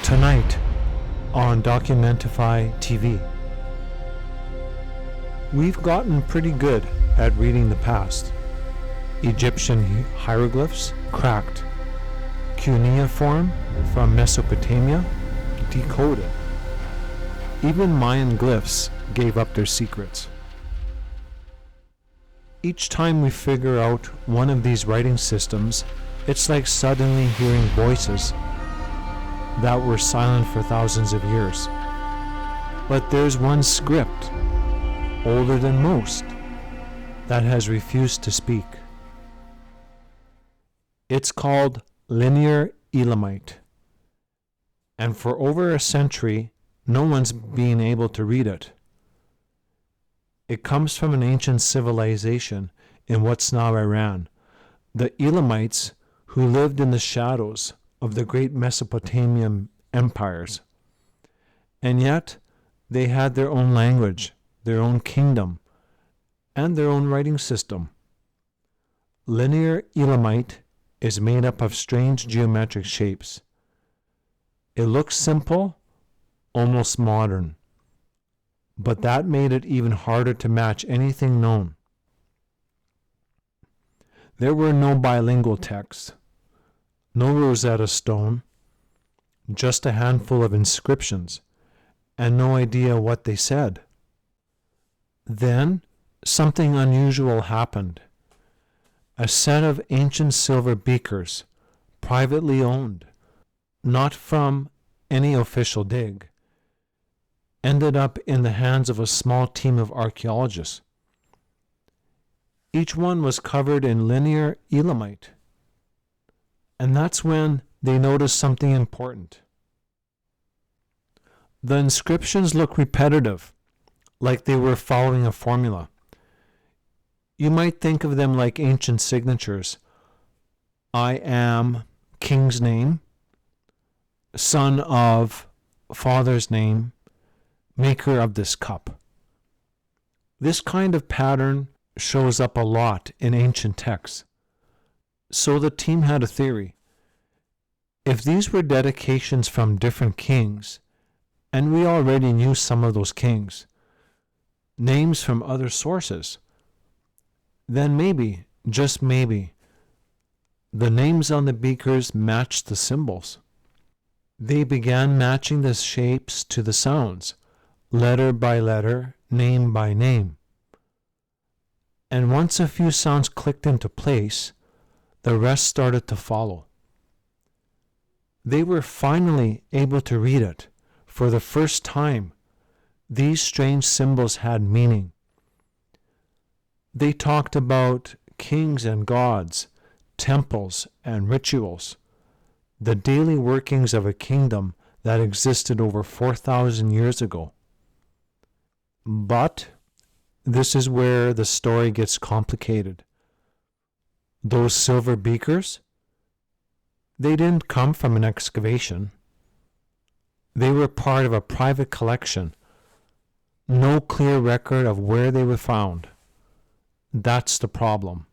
Tonight on Documentify TV. We've gotten pretty good at reading the past. Egyptian hieroglyphs cracked. Cuneiform from Mesopotamia decoded. Even Mayan glyphs gave up their secrets. Each time we figure out one of these writing systems, it's like suddenly hearing voices that were silent for thousands of years. But there's one script, older than most, that has refused to speak. It's called Linear Elamite. And for over a century, no one's been able to read it. It comes from an ancient civilization in what's now Iran. The Elamites, who lived in the shadows of the great Mesopotamian empires. And yet, they had their own language, their own kingdom, and their own writing system. Linear Elamite is made up of strange geometric shapes. It looks simple, almost modern, but that made it even harder to match anything known. There were no bilingual texts, no Rosetta Stone, just a handful of inscriptions, and no idea what they said. Then, something unusual happened. A set of ancient silver beakers, privately owned, not from any official dig, ended up in the hands of a small team of archaeologists. Each one was covered in linear Elamite. And that's when they noticed something important. The inscriptions look repetitive, like they were following a formula. You might think of them like ancient signatures. I am king's name, son of father's name, maker of this cup. This kind of pattern shows up a lot in ancient texts. So the team had a theory. If these were dedications from different kings, and we already knew some of those kings, names from other sources, then maybe, just maybe, the names on the beakers matched the symbols. They began matching the shapes to the sounds, letter by letter, name by name. And once a few sounds clicked into place, the rest started to follow. They were finally able to read it. For the first time, these strange symbols had meaning. They talked about kings and gods, temples and rituals, the daily workings of a kingdom that existed over 4,000 years ago. But this is where the story gets complicated. Those silver beakers, they didn't come from an excavation. They were part of a private collection. No clear record of where they were found. That's the problem.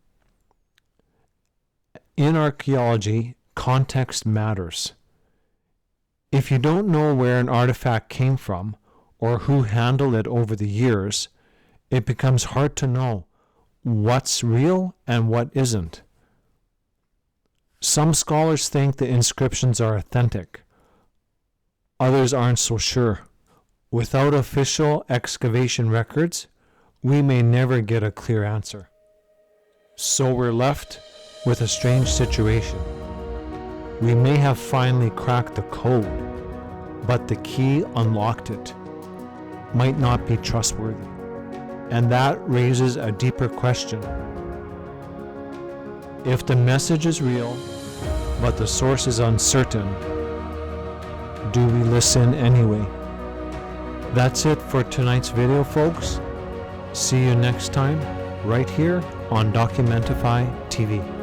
In archaeology, context matters. If you don't know where an artifact came from or who handled it over the years, it becomes hard to know what's real and what isn't. Some scholars think the inscriptions are authentic. Others aren't so sure. Without official excavation records, we may never get a clear answer. So we're left with a strange situation. We may have finally cracked the code, but the key unlocked it might not be trustworthy. And that raises a deeper question. If the message is real, but the source is uncertain, do we listen anyway? That's it for tonight's video, folks. See you next time, right here on Documentify TV.